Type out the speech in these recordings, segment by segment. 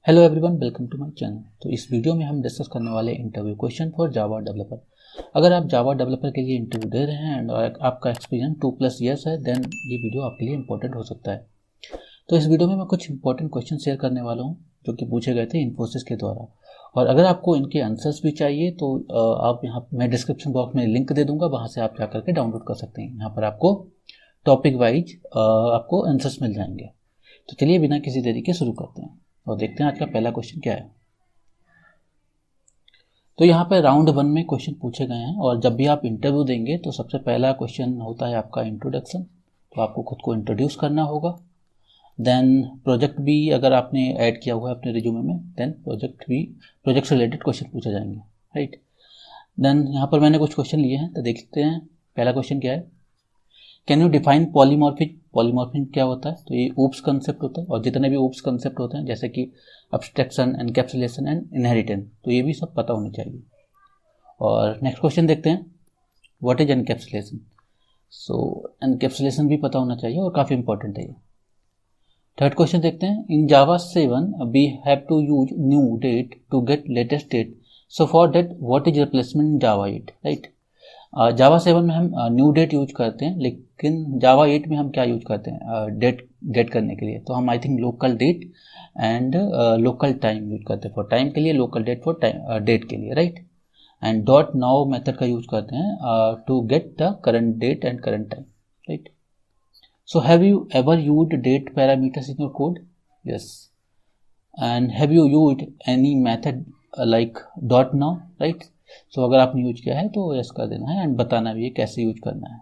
Hello everyone, welcome to my channel. तो इस video में हम डिस्कस करने वाले interview question for Java developer. अगर आप जावा डेवलपर के लिए इंटरव्यू दे रहे हैं एंड आपका एक्सपीरियंस 2+ ईयर्स है, देन ये वीडियो आपके लिए इंपॉर्टेंट हो सकता है। तो इस वीडियो में मैं कुछ इंपॉर्टेंट क्वेश्चन शेयर करने वाला हूँ जो कि पूछे गए थे इन्फोसिस के द्वारा। और अगर आपको इनके आंसर्स भी चाहिए तो आप यहाँ मैं डिस्क्रिप्शन बॉक्स में लिंक दे दूंगा, वहाँ से आप जाकर के डाउनलोड कर सकते हैं। यहाँ पर आपको टॉपिक वाइज आपको आंसर्स मिल जाएंगे। तो चलिए बिना किसी देरी के शुरू करते हैं और देखते हैं आज का पहला क्वेश्चन क्या है। तो यहाँ पे राउंड 1 में क्वेश्चन पूछे गए हैं और जब भी आप इंटरव्यू देंगे तो सबसे पहला क्वेश्चन होता है आपका इंट्रोडक्शन। तो आपको खुद को इंट्रोड्यूस करना होगा। देन प्रोजेक्ट भी अगर आपने ऐड किया हुआ है अपने रिज्यूमे में, देन प्रोजेक्ट से रिलेटेड क्वेश्चन पूछे जाएंगे, राइट। देन यहाँ पर मैंने कुछ क्वेश्चन लिए हैं तो देखते हैं। पहला क्वेश्चन क्या है, can you define polymorphic. Polymorphic क्या होता है? तो ये ऊप्स कंसेप्ट होता है और जितने भी ऊप्स कंसेप्ट होते हैं जैसे कि अब्स्ट्रैक्शन, एनकैप्सुलेशन एंड इनहेरिटेंस, तो ये भी सब पता होनी चाहिए। और नेक्स्ट क्वेश्चन देखते हैं, what is encapsulation. So encapsulation भी पता होना चाहिए और काफ़ी इंपॉर्टेंट है ये। थर्ड क्वेश्चन देखते हैं, in Java 7 we have to use new date to get latest date, so for date what is replacement in Java 8, right. Java 7 में हम न्यू डेट यूज करते हैं, लेकिन जावा 8 में हम क्या यूज करते हैं डेट गेट करने के लिए? तो हम I think local date and local time use करते हैं। फॉर टाइम के लिए local date, for time date के लिए, right. And dot now method का यूज करते हैं to get the current date and current time, right. So have you ever used date parameters in your code? Yes. And have you used any method like dot now, right. So अगर आपने use किया है तो yes कर देना है and बताना भी है कैसे यूज करना है।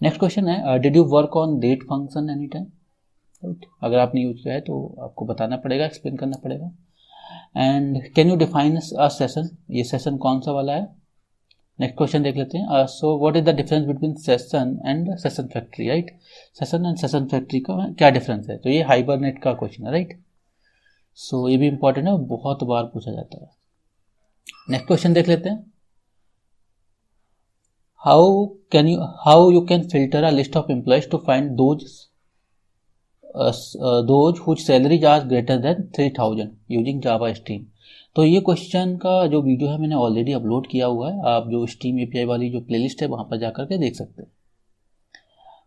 नेक्स्ट क्वेश्चन है, did you work on date function any time, right. अगर आपने यूज किया है तो आपको बताना पड़ेगा, एक्सप्लेन करना पड़ेगा। And can you define a session, ये सेशन कौन सा वाला है? नेक्स्ट क्वेश्चन देख लेते हैं। सो what is the difference between session and session factory, right. Session and session factory का क्या डिफरेंस है? तो ये हाइबरनेट का क्वेश्चन है, राइट। सो ये भी इंपॉर्टेंट है, बहुत बार पूछा जाता है। नेक्स्ट क्वेश्चन देख लेते हैं, how you can filter a list of employees to find those whose salaries are greater than 3000 using Java Stream। तो ये क्वेश्चन का जो वीडियो है मैंने ऑलरेडी अपलोड किया हुआ है, आप जो स्ट्रीम एपीआई वाली जो प्लेलिस्ट है वहां पर जाकर के देख सकते हैं।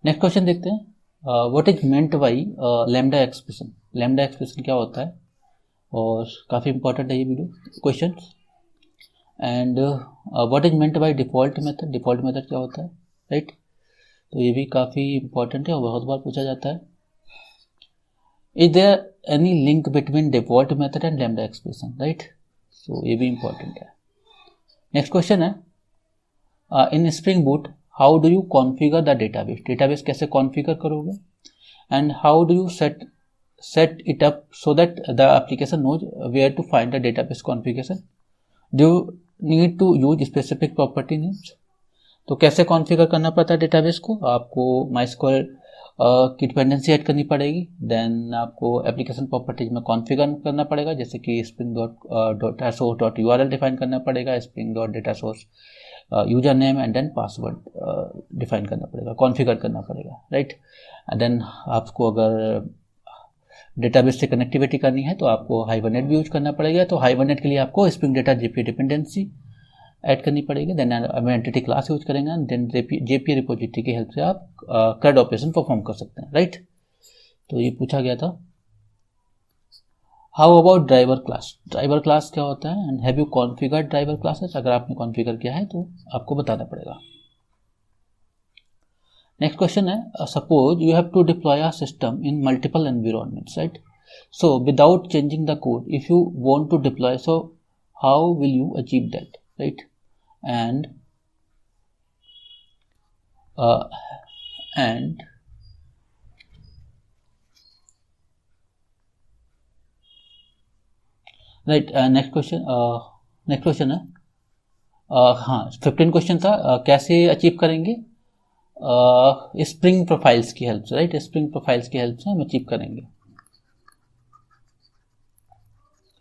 नेक्स्ट क्वेश्चन देखते हैं, what is meant by lambda expression. Lambda expression क्या होता है और काफ़ी इंपॉर्टेंट है ये video question. And what is meant by default method. Default method क्या होता है, राइट। तो ये भी काफ़ी इंपॉर्टेंट है और बहुत बार पूछा जाता है। Is there any link between default method and lambda expression, right. So ये भी इंपॉर्टेंट है। नेक्स्ट क्वेश्चन है, in spring boot how do you configure the database. Database कैसे कॉन्फ़िगर करोगे? And how do you set it up so that the application knows where to find the database configuration. Do need to use specific property names. तो कैसे configure करना पड़ता है database को? आपको MySQL की डिपेंडेंसी ऐड करनी पड़ेगी, देन आपको एप्लीकेशन प्रॉपर्टीज में कॉन्फ़िगर करना पड़ेगा, जैसे कि spring.data source.url डिफाइन करना पड़ेगा, spring.data source user name and then password define करना पड़ेगा, कॉन्फ़िगर करना पड़ेगा, राइट। देन आपको अगर डेटाबेस से कनेक्टिविटी करनी है तो आपको हाइबरनेट भी यूज करना पड़ेगा। तो हाइबरनेट के लिए आपको spring data JP dependency add करनी पड़ेगी, देन एंटिटी क्लास यूज करेंगे, देन जेपी रिपोजिटरी की हेल्प से आप CRUD ऑपरेशन परफॉर्म कर सकते हैं, राइट। तो ये पूछा गया था। How about driver class. Driver class क्या होता है and have you configured driver classes. अगर आपने कॉन्फ़िगर किया है तो आपको बताना पड़ेगा। नेक्स्ट क्वेश्चन है, suppose you have to deploy a system in multiple environments, right. So without changing the code if you want to deploy, so how will you achieve that, right. And right. Next question है, हाँ 15 question था, कैसे achieve करेंगे? Spring profiles की help से, right. Spring profiles की help से हम अचीव करेंगे।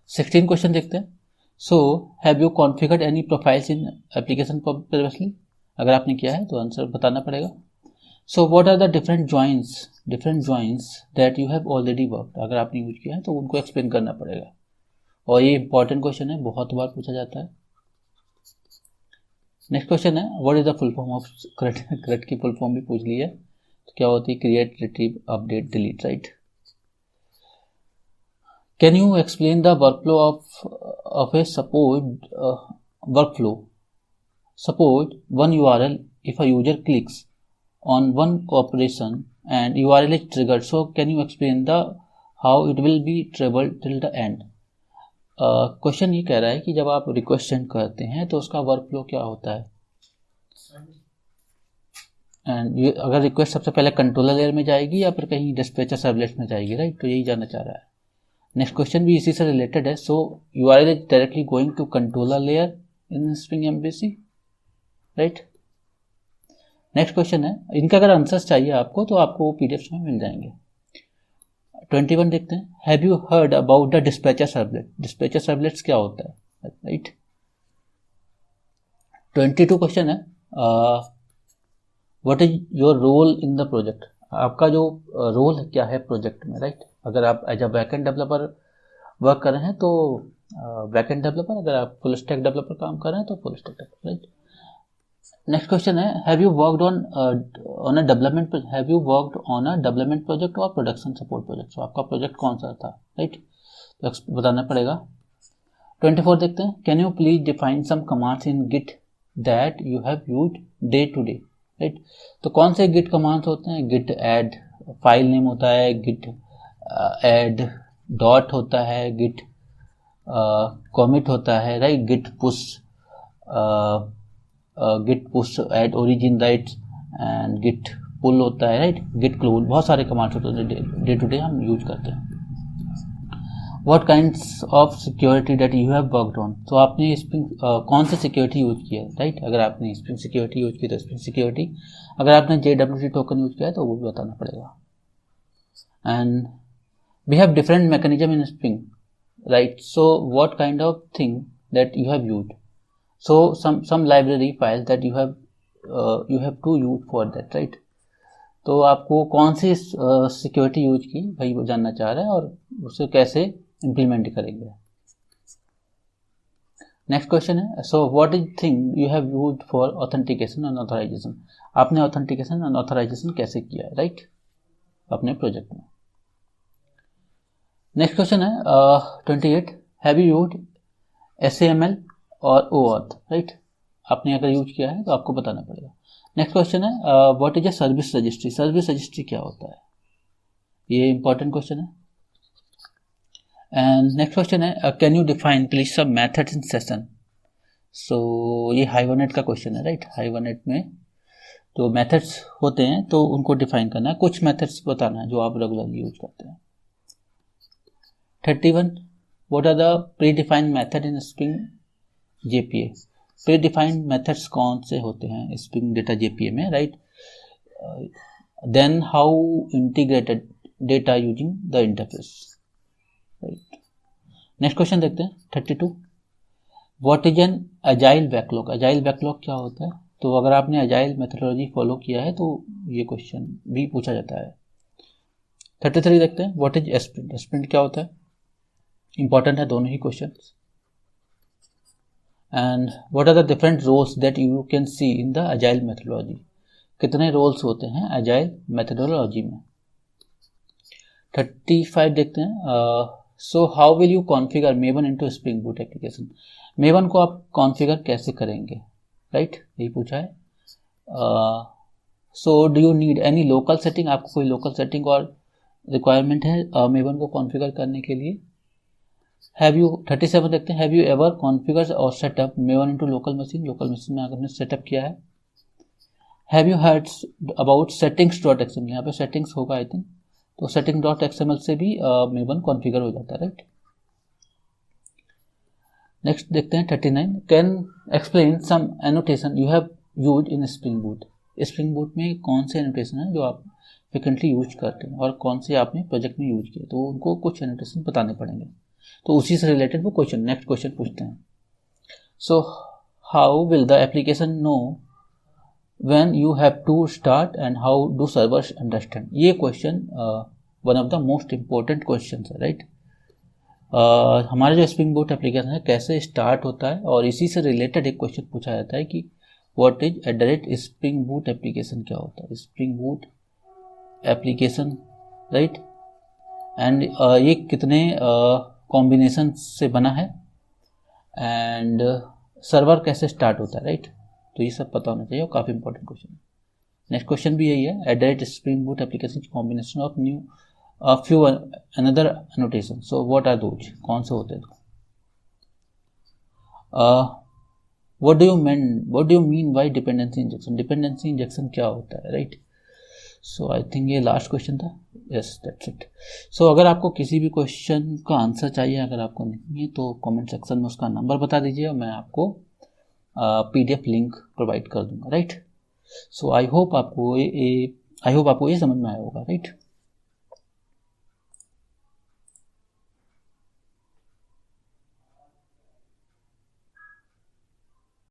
16 क्वेश्चन देखते हैं, so have you configured any profiles in application previously. अगर आपने किया है तो आंसर बताना पड़ेगा। So what are the different joins that you have already worked, अगर आपने यूज किया है तो उनको एक्सप्लेन करना पड़ेगा। और ये इंपॉर्टेंट क्वेश्चन है, बहुत बार पूछा जाता है। नेक्स्ट क्वेश्चन है what is the full form of CRUD की फुल फॉर्म भी पूछ ली है, तो क्या होती है, create, retrieve, update, delete, right. Can you explain the workflow of A suppose workflow? Suppose one URL, if a user clicks on one operation and URL is triggered, so can you explain the how it will be traveled till the end? Question ये कह रहा है कि जब आप request send करते हैं तो उसका वर्कफ्लो क्या होता है, एंड अगर रिक्वेस्ट सबसे पहले कंट्रोलर लेयर में जाएगी या फिर कहीं डिस्पैचर सर्वलेट में जाएगी, राइट। तो यही जानना चाह रहा है। नेक्स्ट क्वेश्चन भी इसी से रिलेटेड है। So URL is directly going to controller layer in Spring MVC, right. Next question है, इनका अगर आंसर्स चाहिए आपको तो आपको वो पीडीएफ में मिल जाएंगे। 21 देखते हैं, have you heard about the dispatcher servlet? Dispatcher servlets क्या होता है, राइट। 22 क्वेश्चन है, what is your role in the project? आपका जो रोल क्या है प्रोजेक्ट में, राइट। अगर आप as a backend developer work कर रहे हैं तो बैकएंड डेवलपर, अगर आप फुल स्टैक डेवलपर काम कर रहे हैं तो full stack developer, right. Next question है, have you worked on a development project और प्रोडक्शन सपोर्ट प्रोजेक्ट? तो आपका प्रोजेक्ट कौन सा था, राइट, तो बताना पड़ेगा। 24 देखते हैं, can you please define some commands in Git that you have used day to day, right. तो कौन से गिट कमांड्स होते हैं? गिट ऐड फाइल नेम होता है, गिट ऐड डॉट होता है, गिट कॉमिट होता है, right, git push at origin, right, and git pull होता है, राइट, गिट क्लोन, बहुत सारे कमांड्स होते हैं डे टू डे हम यूज करते हैं। What kinds of security that you have worked on? तो आपने स्प्रिंग कौन सी सिक्योरिटी यूज किया है, राइट। अगर आपने स्प्रिंग सिक्योरिटी यूज की तो स्प्रिंग सिक्योरिटी, अगर आपने JWT टोकन यूज किया है तो वो भी बताना पड़ेगा। And we have different mechanism in Spring, right, so what kind of thing that you have used? So some library file that you have to use for that, right। तो आपको कौन सी सिक्योरिटी यूज की भाई वो जानना चाह रहा है और उसे कैसे इम्प्लीमेंट करेंगे। नेक्स्ट क्वेश्चन है, so what is thing you have used for authentication and authorization? आपने ऑथेंटिकेशन एंड ऑथराइजेशन कैसे किया है, राइट, अपने प्रोजेक्ट में। नेक्स्ट क्वेश्चन है 28, हैव यू यूज्ड SAML और OAuth, राइट। आपने अगर यूज किया है तो आपको बताना पड़ेगा। नेक्स्ट क्वेश्चन है, what is a service registry? Service registry क्या होता है? ये इंपॉर्टेंट क्वेश्चन है। एंड नेक्स्ट क्वेश्चन है, can you define please some methods in session? So ये हाइबरनेट का क्वेश्चन है, राइट। हाइबरनेट में तो मेथड्स होते हैं तो उनको डिफाइन करना है, कुछ मेथड्स बताना है जो आप रेगुलरली यूज करते हैं। 31, what are the predefined method in Spring JPA? predefined methods कौन से होते हैं Spring Data JPA में, right? Then how integrated data using the interface, right? Next question देखते हैं 32, what is an agile backlog? agile backlog क्या होता है? तो अगर आपने agile methodology फॉलो किया है तो ये क्वेश्चन भी पूछा जाता है। 33 देखते हैं, what is sprint? sprint क्या होता है? इंपॉर्टेंट है दोनों ही question. And what are the different roles that you can see in the agile methodology? कितने रोल्स होते हैं अजाइल मेथोडोलॉजी में। 35 देखते हैं, so how will you configure Maven into spring boot application? Maven को आप कॉन्फ़िगर कैसे करेंगे, राइट, यही पूछा है। So do you need any local setting? आपको कोई लोकल सेटिंग और रिक्वायरमेंट है मेवन को कॉन्फ़िगर करने के लिए? हैव यू 37 देखते हैं, हैव यू एवर कॉन्फ़िगर और setup maven into local machine? Local machine में आपने सेटअप किया है। Have you heard about settings dot XML? यहाँ पे सेटिंग्स होगा आई थिंक, तो सेटिंग डॉट एक्सएमएल से भी मेवन कॉन्फ़िगर हो जाता है, राइट। नेक्स्ट देखते हैं 39, can explain some annotation you have used in spring Boot? Spring Boot में कौन से एनोटेशन है जो आप फ्रिक्वेंटली यूज करते हैं और कौन से आपने प्रोजेक्ट में यूज किए, तो उनको कुछ एनोटेशन बताने पड़ेंगे। तो उसी से रिलेटेड वो क्वेश्चन नेक्स्ट क्वेश्चन पूछते हैं। So how will the application know when you have to start and how do servers understand. ये question one of the most important question है, राइट। हमारा जो स्प्रिंग बूट एप्लीकेशन है कैसे start होता है, और इसी से रिलेटेड एक क्वेश्चन पूछा जाता है कि what is spring boot application, क्या होता है spring boot application, right. And ये कितने कॉम्बिनेशन से बना है, एंड सर्वर कैसे स्टार्ट होता है, राइट। तो ये सब पता होना चाहिए और काफ़ी इंपॉर्टेंट क्वेश्चन है। नेक्स्ट क्वेश्चन भी यही है, spring boot application combination of new few another annotation, so what are those, कौन से होते हैं। what do you mean by dependency injection, dependency injection क्या होता है, राइट। सो आई थिंक ये लास्ट क्वेश्चन था, यस दैट्स इट। सो अगर आपको किसी भी क्वेश्चन का आंसर चाहिए, अगर आपको नहीं है तो कमेंट सेक्शन में उसका नंबर बता दीजिए और मैं आपको PDF लिंक प्रोवाइड कर दूंगा, राइट। सो आई होप आपको ये समझ में आया होगा, राइट।